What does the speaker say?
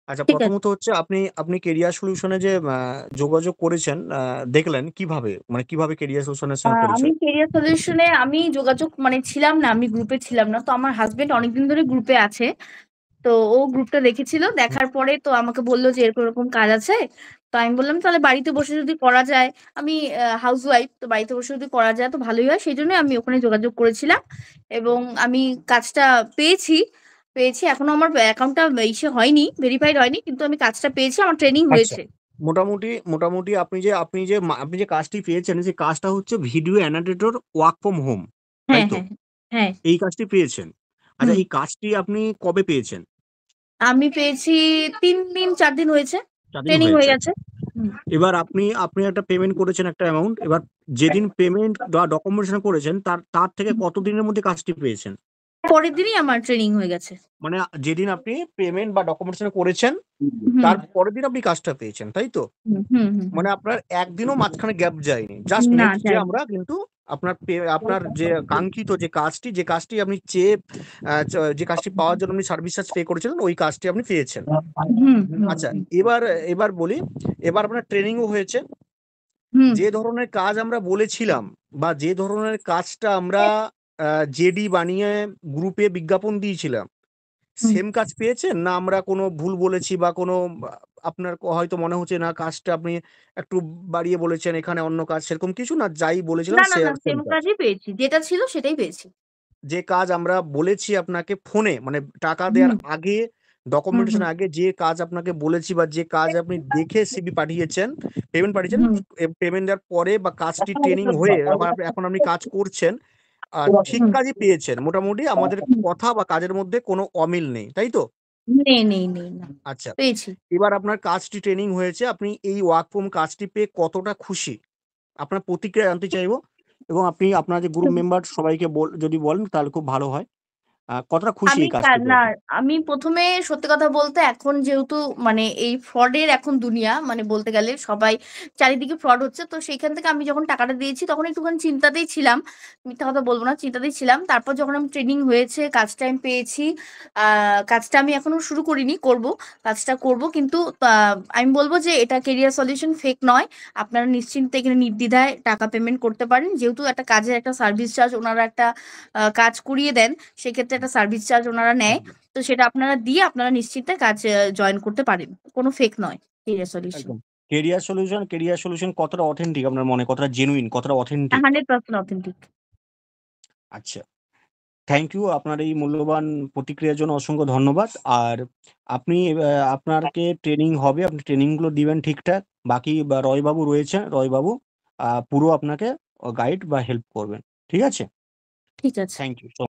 আচ্ছা, ঠিক আছে। প্রথমত হচ্ছে আপনি আপনি কেরিয়ার সলিউশনে যে যোগাযোগ করেছেন, দেখলেন কিভাবে? মানে কিভাবে কেরিয়ার সলিউশনের সঙ্গে আমি পরিচয়? কেরিয়ার সলিউশনে আমি যোগাযোগ মানে ছিলাম না, আমি গ্রুপে ছিলাম না। তো আমার হাজবেন্ড অনেকদিন ধরে গ্রুপে আছে। তো ও গ্রুপটা দেখেছিল, হুম, দেখার পরে তো আমাকে বললো যে এরকম এরকম কাজ আছে। তো আমি বললাম তাহলে বাড়িতে বসে যদি করা যায়, আমি হাউস ওয়াইফ, তো বাড়িতে বসে যদি করা যায় তো ভালোই হয়, সেই জন্য আমি ওখানে যোগাযোগ করেছিলাম। এবং আমি কাজটা পেয়েছি। পেয়েছি, এখনো আমার অ্যাকাউন্টটা ইসে হয়নি, ভেরিফাইড হয়নি, কিন্তু আমি কাজটা পেয়েছি, আমার ট্রেনিং আচ্ছা। হয়েছে। মোটামুটি মোটামুটি আপনি যে কাজটি পেয়েছেন, সেই কাজটা হচ্ছে ভিডিও অ্যানোটেটর ওয়ার্ক ফ্রম হোম, তাই হ্যাঁ, তো? হ্যাঁ, হ্যাঁ। এই কাজটি পেয়েছেন। আচ্ছা, হুম। এই কাজটি আপনি কবে পেয়েছেন? আমি পেয়েছি ৩ দিন ৪ দিন হয়েছে। ৪ দিন ট্রেনিং হয়ে হয়েছে। গেছে। হুম। এবার আপনি একটা পেমেন্ট করেছেন একটা অ্যামাউন্ট। এবার যেদিন পেমেন্ট বা ডকুমেন্টেশন করেছেন তার তার থেকে হুম। কতদিনের মধ্যে কাজটি পেয়েছেন? পরের দিনই আমার ট্রেনিং হয়ে গেছে। মানে যেদিন আপনি পেমেন্ট বা ডকুমেন্টেশন করেছেন, হুম, তার পরের দিন আপনি কাজটা পেয়েছেন, তাই তো? হুম, হুম, হুম, হুম। মানে আপনার একদিনও মাঝখানে গ্যাপ যায়নি। জাস্ট না, নেক্সট ডে যায়নি। আমরা কিন্তু আপনার যে কাঙ্ক্ষিত যে কাজটি আপনি চেয়ে যে কাজটি পাওয়ার জন্য আপনি সার্ভিস চার্জ পে করেছিলেন, ওই কাজটি আপনি পেয়েছেন। হুম, হুম, আচ্ছা, হুম, এবার এবার বলি, এবার আপনার ট্রেনিংও হয়েছে। হুম, যে ধরনের কাজ আমরা বলেছিলাম বা যে ধরনের কাজটা আমরা জেডি বানিয়ে গ্রুপে বিজ্ঞাপন দিয়েছিলাম, হুম। সেম কাজ পেয়েছেন? না আমরা কোনো ভুল বলেছি বা কোনো আপনার হয়তো মনে হচ্ছে না কাজটা আপনি একটু বাড়িয়ে বলেছেন, এখানে অন্য কাজ, সেরকম কিছু না? যাই বলেছিলাম না, না, না, সেম সেম কাজ? কাজই পেয়েছি। যেটা ছিল সেটাই পেয়েছি। যে কাজ আমরা বলেছি আপনাকে ফোনে, মানে টাকা দেওয়ার হুম, আগে, হুম, ডকুমেন্টেশন হুম, আগে যে কাজ আপনাকে বলেছি বা যে কাজ আপনি দেখে সিভি পাঠিয়েছেন, পেমেন্ট পাঠিয়েছেন, হুম, পেমেন্ট দেওয়ার পরে বা কাজটি ট্রেনিং হয়ে এখন আপনি কাজ করছেন, ঠিক হুম। কাজই পেয়েছেন। মোটামুটি আমাদের কথা বা কাজের মধ্যে কোনো অমিল নেই, তাই তো? নেই, নেই, নেই, না। আচ্ছা। পেয়েছি। এবার আপনার কাজটি ট্রেনিং হয়েছে। আপনি এই ওয়ার্ক ফ্রম কাজটি পেয়ে কতটা খুশি? আপনার প্রতিক্রিয়া জানতে চাইবো, এবং আপনি আপনার যে গ্রুপ মেম্বার সবাইকে যদি বলেন তাহলে খুব ভালো হয়। কতটা খুশি আমি এই কাজটি না, পেয়ে আপনি? আমি প্রথমে সত্যি কথা বলতে এখন যেহেতু মানে এই ফ্রডের এখন দুনিয়া, মানে বলতে গেলে সবাই চারিদিকে ফ্রড হচ্ছে, তো সেইখান থেকে আমি যখন টাকাটা দিয়েছি তখন একটুখানি চিন্তাতেই ছিলাম। মিথ্যা কথা বলবো না, চিন্তাতেই ছিলাম। তারপর যখন আমি ট্রেনিং হয়েছে, কাজটা আমি পেয়েছি। কাজটা আমি এখনো শুরু করিনি, করব। কাজটা করব, কিন্তু আমি বলবো যে এটা কেরিয়ার সলিউশন ফেক নয়। আপনারা নিশ্চিন্তে এখানে নির্দ্বিধায় টাকা পেমেন্ট করতে পারেন, যেহেতু একটা কাজের একটা সার্ভিস চার্জ ওনারা একটা কাজ করিয়ে দেন, সেক্ষেত্রে একটা সার্ভিস চার্জ ওনারা নেয়। একদম, তো সেটা আপনারা দিয়ে আপনারা নিশ্চিন্তে কাজ জয়েন করতে পারেন। কোনো ফেক নয় কেরিয়ার সলিউশন। একদম। কেরিয়ার সলিউশন কতটা অথেন্টিক আপনার মনে? কতটা জেনুইন, কতটা অথেন্টিক? 100% অথেন্টিক। আচ্ছা। থ্যাংক ইউ আপনার এই মূল্যবান প্রতিক্রিয়ার জন্য অসংখ্য ধন্যবাদ। আর আপনি আপনাকে ট্রেনিং হবে, আপনি ট্রেনিং গুলো দিবেন ঠিকঠাক। বাকি বা রয়বাবু রয়েছেন, রয়বাবু পুরো আপনাকে গাইড বা হেল্প করবেন। ঠিক আছে? ঠিক আছে। Thank you.